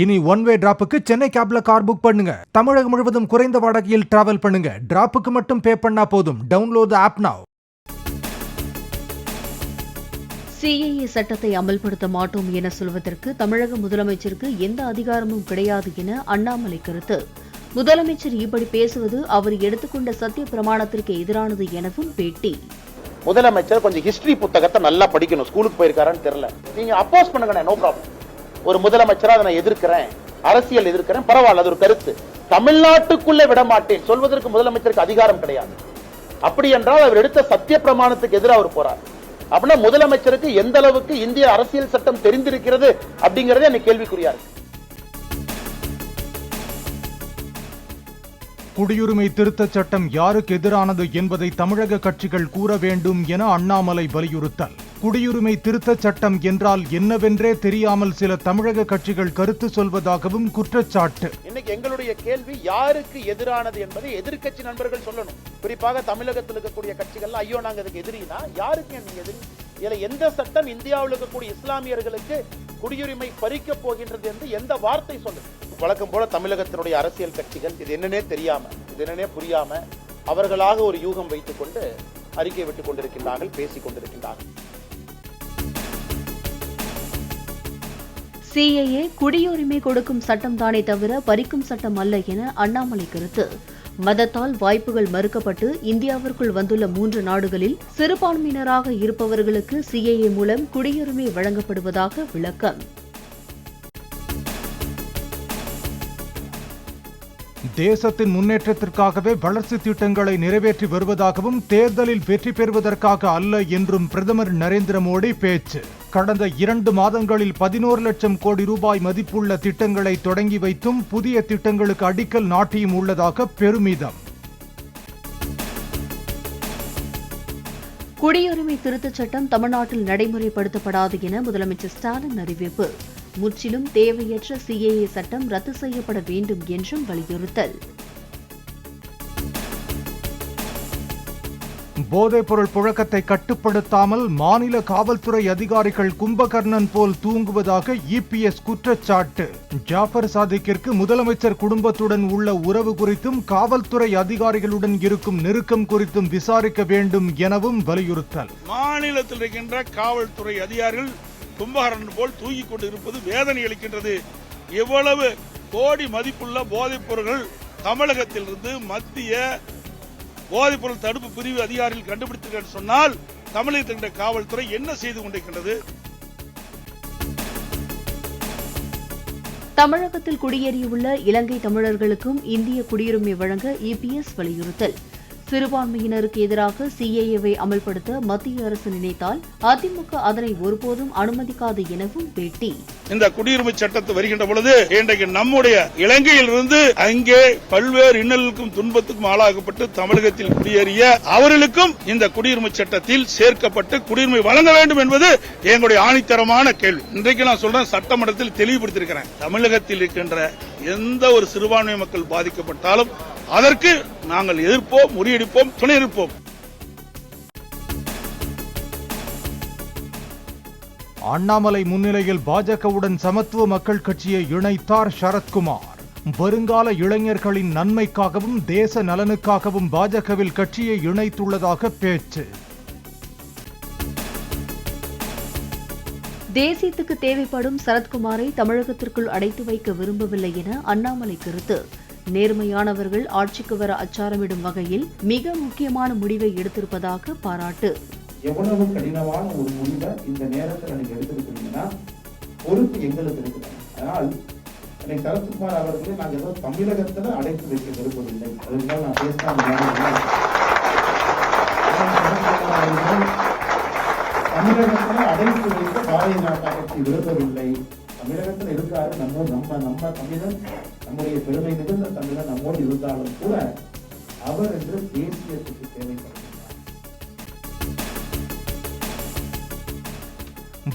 இனி one way டிராப்புக்கு Chennai கேப்ல car book பண்ணுங்க. தமிழகம் முழுவதும் குறைந்த வாடகையில் டிராவல் பண்ணுங்க. டிராப்புக்கு மட்டும் பே பண்ணா போதும். டவுன்லோட் ஆப் நவ. சிஏஏ சட்டத்தை அமல்படுத்த மாட்டோம் என சொல்வதற்கு தமிழக முதலமைச்சருக்கு எந்த அதிகாரமும் கிடையாது என அண்ணாமலை கருத்து. முதலமைச்சர் இப்படி பேசுவது அவர் எடுத்துக்கொண்ட சத்திய பிரமாணத்திற்கு எதிரானது எனவும் பேட்டி. முதலமைச்சர் கொஞ்சம் ஹிஸ்டரி புத்தகத்தை நல்லா படிக்கணும். ஸ்கூலுக்கு போயிருக்காரான்னு தெரியல. நீங்க அப்போஸ் பண்ணுங்க, நோ ப்ராப்ளம். ஒரு முதலமைச்சரா அதை நான் எதிர்க்கிறேன், அரசியல் எதிர்க்கிறேன், பரவாயில்ல, அது ஒரு கருத்து. தமிழ்நாட்டுக்குள்ளே விட மாட்டேன் சொல்வதற்கு முதலமைச்சருக்கு அதிகாரம் கிடையாது. அப்படி என்றால் அவர் எடுத்த சத்திய பிரமாணத்துக்கு எதிராக அவர் போறார். அப்படின்னா முதலமைச்சருக்கு எந்த அளவுக்கு இந்திய அரசியல் சட்டம் தெரிந்திருக்கிறது அப்படிங்கறதே எனக்கு கேள்விக்குறியா இருக்கு. குடியுரிமை திருத்தச் சட்டம் யாருக்கு எதிரானது என்பதை தமிழக கட்சிகள் கூற வேண்டும் என அண்ணாமலை வலியுறுத்தல். குடியுரிமை திருத்தச் சட்டம் என்றால் என்னவென்றே தெரியாமல் சில தமிழக கட்சிகள் கருத்து சொல்வதாகவும் குற்றச்சாட்டு. இன்னைக்கு எங்களுடைய கேள்வி யாருக்கு எதிரானது என்பதை எதிர்க்கட்சி நண்பர்கள் சொல்லணும். குறிப்பாக தமிழகத்தில் இருக்கக்கூடிய கட்சிகள், ஐயோ நாங்க அதுக்கு எதிரினா யாருக்கு நீங்க எதிரி? இதுல எந்த சட்டம் இந்தியாவில் இருக்கக்கூடிய இஸ்லாமியர்களுக்கு குடியுரிமை பறிக்க போகின்றது என்று எந்த வார்த்தை சொல்லுது? வழக்கம் போல தமிழகத்தினுடைய அரசியல் கட்சிகள் இது என்னன்னே தெரியாம, இது என்னன்னே புரியாம அவர்களாக ஒரு யூகம் வைத்துக் கொண்டு அறிக்கை விட்டுக் கொண்டிருக்கின்றார்கள், பேசிக் கொண்டிருக்கின்றார்கள். சிஏஏ குடியுரிமை கொடுக்கும் சட்டம் தானே தவிர பறிக்கும் சட்டம் அல்ல என அண்ணாமலை கருத்து. மதத்தால் வாய்ப்புகள் மறுக்கப்பட்டு இந்தியாவிற்குள் வந்துள்ள 3 நாடுகளில் சிறுபான்மையினராக இருப்பவர்களுக்கு சிஏஏ மூலம் குடியுரிமை வழங்கப்படுவதாக விளக்கம். தேசத்தின் முன்னேற்றத்திற்காகவே வளர்ச்சி திட்டங்களை நிறைவேற்றி வருவதாகவும் தேர்தலில் வெற்றி பெறுவதற்காக அல்ல என்றும் பிரதமர் நரேந்திர மோடி பேச்சு. கடந்த 2 மாதங்களில் 11 லட்சம் கோடி ரூபாய் மதிப்புள்ள திட்டங்களை தொடங்கி வைத்தும் புதிய திட்டங்களுக்கு அடிக்கல் நாட்டியும் உள்ளதாக பெருமிதம். குடியுரிமை திருத்தச் சட்டம் தமிழ்நாட்டில் நடைமுறைப்படுத்தப்படாது என முதலமைச்சர் ஸ்டாலின் அறிவிப்பு. முற்றிலும் தேவையற்ற சிஏஏ சட்டம் ரத்து செய்யப்பட வேண்டும் என்றும் வலியுறுத்தல். போதைப்பொருள் புழக்கத்தை கட்டுப்படுத்தாமல் மாநில காவல்துறை அதிகாரிகள் கும்பகர்ணன் போல் தூங்குவதாக இபிஎஸ் குற்றச்சாட்டு. ஜாஃபர் சாதிக்கிற்கு முதலமைச்சர் குடும்பத்துடன் உள்ள உறவு குறித்தும் காவல்துறை அதிகாரிகளுடன் இருக்கும் நெருக்கம் குறித்தும் விசாரிக்க வேண்டும் எனவும் வலியுறுத்தல். மாநிலத்தில் இருக்கின்ற காவல்துறை அதிகாரிகள் கும்பகர்ணன் போல் தூங்கிக் கொண்டு இருப்பது வேதனை அளிக்கின்றது. எவ்வளவு கோடி மதிப்புள்ள போதைப் பொருட்கள் தமிழகத்திலிருந்து மத்திய போதைப்பொருள் தடுப்பு பிரிவு அதிகாரிகள் கண்டுபிடித்திருக்கிறார் சொன்னால் தமிழகத்தின் காவல்துறை என்ன செய்து கொண்டிருக்கின்றது? தமிழகத்தில் குடியேறியுள்ள இலங்கை தமிழர்களுக்கும் இந்திய குடியுரிமை வழங்க இபிஎஸ் வலியுறுத்தல். சிறுபான்மையினருக்கு எதிராக சிஏஏவை அமல்படுத்த மத்திய அரசு நினைத்தால் அதிமுக அதனை ஒருபோதும் அனுமதிக்காது எனவும் பேட்டி. இந்த குடியுரிமை சட்டத்தை வருகின்ற பொழுது இன்றைக்கு நம்முடைய இலங்கையிலிருந்து அங்கே பல்வேறு இன்னலுக்கும் துன்பத்துக்கும் ஆளாகப்பட்டு தமிழகத்தில் குடியேறிய அவர்களுக்கும் இந்த குடியுரிமை சட்டத்தில் சேர்க்கப்பட்டு குடியுரிமை வழங்க வேண்டும் என்பது எங்களுடைய ஆணித்தரமான கேள்வி. இன்றைக்கு நான் சொல்றேன், சட்டமன்றத்தில் தெளிவுபடுத்தியிருக்கிறேன். தமிழகத்தில் இருக்கின்ற எந்த ஒரு சிறுபான்மை மக்கள் பாதிக்கப்பட்டாலும் அதற்கு நாங்கள் எதிர்ப்போம், முறியடிப்போம், துணை இருப்போம். அண்ணாமலை முன்னிலையில் பாஜகவுடன் சமத்துவ மக்கள் கட்சியை இணைத்தார் சரத்குமார். வருங்கால இளைஞர்களின் நன்மைக்காகவும் தேச நலனுக்காகவும் பாஜகவில் கட்சியை இணைத்துள்ளதாக பேச்சு. தேசியத்துக்கு தேவைப்படும் சரத்குமாரை தமிழகத்திற்குள் அடைத்து வைக்க விரும்பவில்லை என அண்ணாமலை கருத்து. நேர்மையானவர்கள் ஆட்சிக்கு வர அச்சாரமிடும் வகையில் மிக முக்கியமான முடிவை எடுத்திருப்பதாக பாராட்டு. எவ்வளவு கடினமான ஒரு முடிவை இந்த நேரத்தில் நீங்க எடுத்திருக்கிறீங்கன்னா பொறுப்பு எங்களுக்கு இருக்குது. அதனால் சரத்குமார் அவர்களை நாங்கள் ஏதோ தமிழகத்துல அடைத்து வைக்க விரும்பவில்லை. அதுதான் நான் பேசினா தமிழகத்துல அடைத்து வைக்க பாரதிய ஜனதா கட்சி விரும்பவில்லை. தமிழகத்தில் இருக்காரு, நம்ம தமிழன், நம்முடைய பெருமை மிகுந்த தமிழன் நம்மோடு இருந்தாலும் கூட அவர் என்று தேசியத்துக்கு தேவைப்படுகிறார்.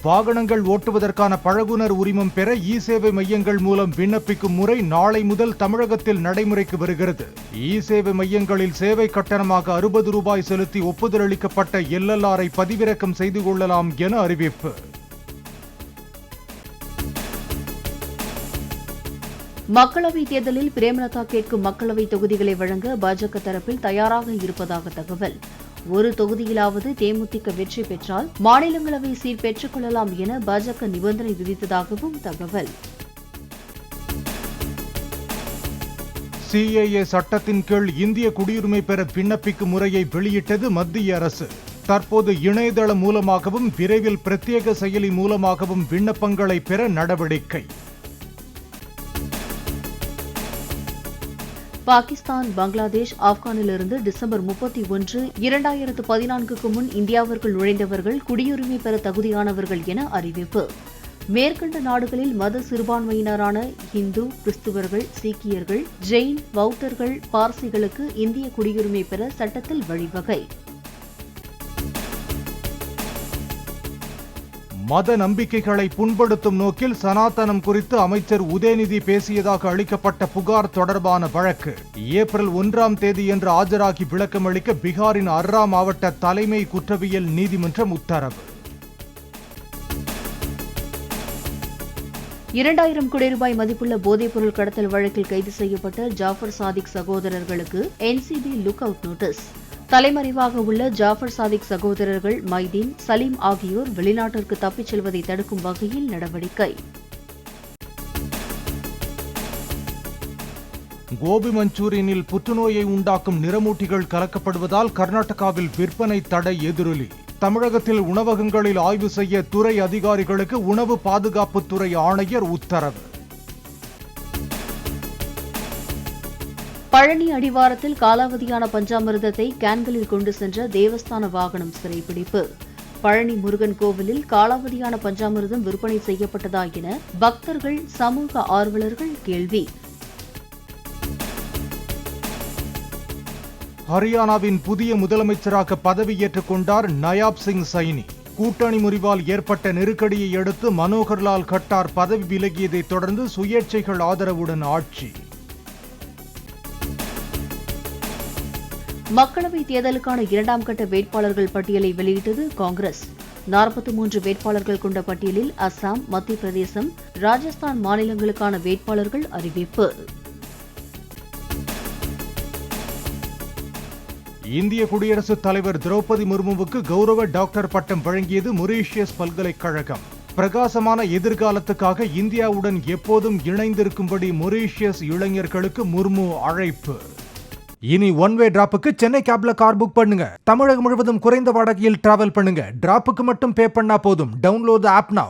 வாகனங்கள் ஓட்டுவதற்கான பழகுனர் உரிமம் பெற இ-சேவை மையங்கள் மூலம் விண்ணப்பிக்கும் முறை நாளை முதல் தமிழகத்தில் நடைமுறைக்கு வருகிறது. இ-சேவை மையங்களில் சேவை கட்டணமாக 60 ரூபாய் செலுத்தி ஒப்புதல் அளிக்கப்பட்ட எல்எல்ஆரை பதிவிறக்கம் செய்து கொள்ளலாம் என அறிவிப்பு. மக்களவை தேர்தலில் பிரேமலதா கேட்கும் மக்களவை தொகுதிகளை வழங்க பாஜக தரப்பில் தயாராக இருப்பதாக தகவல். ஒரு தொகுதியிலாவது தேமுதிக வெற்றி பெற்றால் மாநிலங்களவை சீட் பெற்றுக் கொள்ளலாம் என பாஜக நிபந்தனை விதித்ததாகவும் தகவல். சிஏஏ சட்டத்தின் கீழ் இந்திய குடியுரிமை பெற விண்ணப்பிக்கும் முறையை வெளியிட்டது மத்திய அரசு. தற்போது இணையதளம் மூலமாகவும் விரைவில் பிரத்யேக செயலி மூலமாகவும் விண்ணப்பங்களை பெற நடவடிக்கை. பாகிஸ்தான், பங்களாதேஷ், ஆப்கானிலிருந்து டிசம்பர் 31, 2014க்கு முன் இந்தியாவிற்குள் நுழைந்தவர்கள் குடியுரிமை பெற தகுதியானவர்கள் என அறிவிப்பு. மேற்கண்ட நாடுகளில் மத சிறுபான்மையினரான இந்து, கிறிஸ்துவர்கள், சீக்கியர்கள், ஜெயின், பௌத்தர்கள், பார்சிகளுக்கு இந்திய குடியுரிமை பெற சட்டத்தில் வழிவகை. மத நம்பிக்கைகளை புண்படுத்தும் நோக்கில் சனாதனம் குறித்து அமைச்சர் உதயநிதி பேசியதாக அளிக்கப்பட்ட புகார் தொடர்பான வழக்கு ஏப்ரல் 1ஆம் தேதியன்று ஆஜராகி விளக்கமளிக்க பீகாரின் அர்ரா மாவட்ட தலைமை குற்றவியல் நீதிமன்றம் உத்தரவு. 2000 கோடி ரூபாய் மதிப்புள்ள போதைப்பொருள் கடத்தல் வழக்கில் கைது செய்யப்பட்ட ஜாஃபர் சாதிக் சகோதரர்களுக்கு என்சிபி லுக் அவுட் நோட்டீஸ். தலைமறைவாக உள்ள ஜாஃபர் சாதிக் சகோதரர்கள் மைதீன், சலீம் ஆகியோர் வெளிநாட்டிற்கு தப்பிச் செல்வதை தடுக்கும் வகையில் நடவடிக்கை. கோபி மஞ்சூரியனில் புற்றுநோயை உண்டாக்கும் நிறமூட்டிகள் கலக்கப்படுவதால் கர்நாடகாவில் விற்பனை தடை எதிரொலி. தமிழகத்தில் உணவகங்களில் ஆய்வு செய்ய துறை அதிகாரிகளுக்கு உணவு பாதுகாப்புத்துறை ஆணையர் உத்தரவு. பழனி அடிவாரத்தில் காலாவதியான பஞ்சாமிர்தத்தை கேன்களில் கொண்டு சென்ற தேவஸ்தான வாகனம் சிறைபிடிப்பு. பழனி முருகன் கோவிலில் காலாவதியான பஞ்சாமிர்தம் விற்பனை செய்யப்பட்டதா என பக்தர்கள், சமூக ஆர்வலர்கள் கேள்வி. ஹரியானாவின் புதிய முதலமைச்சராக பதவியேற்றுக் கொண்டார் நயாப் சிங் சைனி. கூட்டணி முறிவால் ஏற்பட்ட நெருக்கடியை அடுத்து மனோகர்லால் கட்டார் பதவி விலகியதைத் தொடர்ந்து சுயேட்சைகள் ஆதரவுடன் ஆட்சி. மக்களவைத் தேர்தலுக்கான 2ஆம் கட்ட வேட்பாளர்கள் பட்டியலை வெளியிட்டது காங்கிரஸ். 43 வேட்பாளர்கள் கொண்ட பட்டியலில் அஸ்ஸாம், மத்திய பிரதேசம், ராஜஸ்தான் மாநிலங்களுக்கான வேட்பாளர்கள் அறிவிப்பு. இந்திய குடியரசுத் தலைவர் திரௌபதி முர்முவுக்கு கௌரவ டாக்டர் பட்டம் வழங்கியது மொரீஷியஸ் பல்கலைக்கழகம். பிரகாசமான எதிர்காலத்துக்காக இந்தியாவுடன் எப்போதும் இணைந்திருக்கும்படி மொரீஷியஸ் இளைஞர்களுக்கு முர்மு அழைப்பு. இனி ஒன் வே டிராப்புக்கு சென்னை கேப்ல கார் புக் பண்ணுங்க. தமிழகம் முழுவதும் குறைந்த வாடகையில் டிராவல் பண்ணுங்க. டிராப்புக்கு மட்டும் பே பண்ணா போதும். டவுன்லோட் தி ஆப் நவ.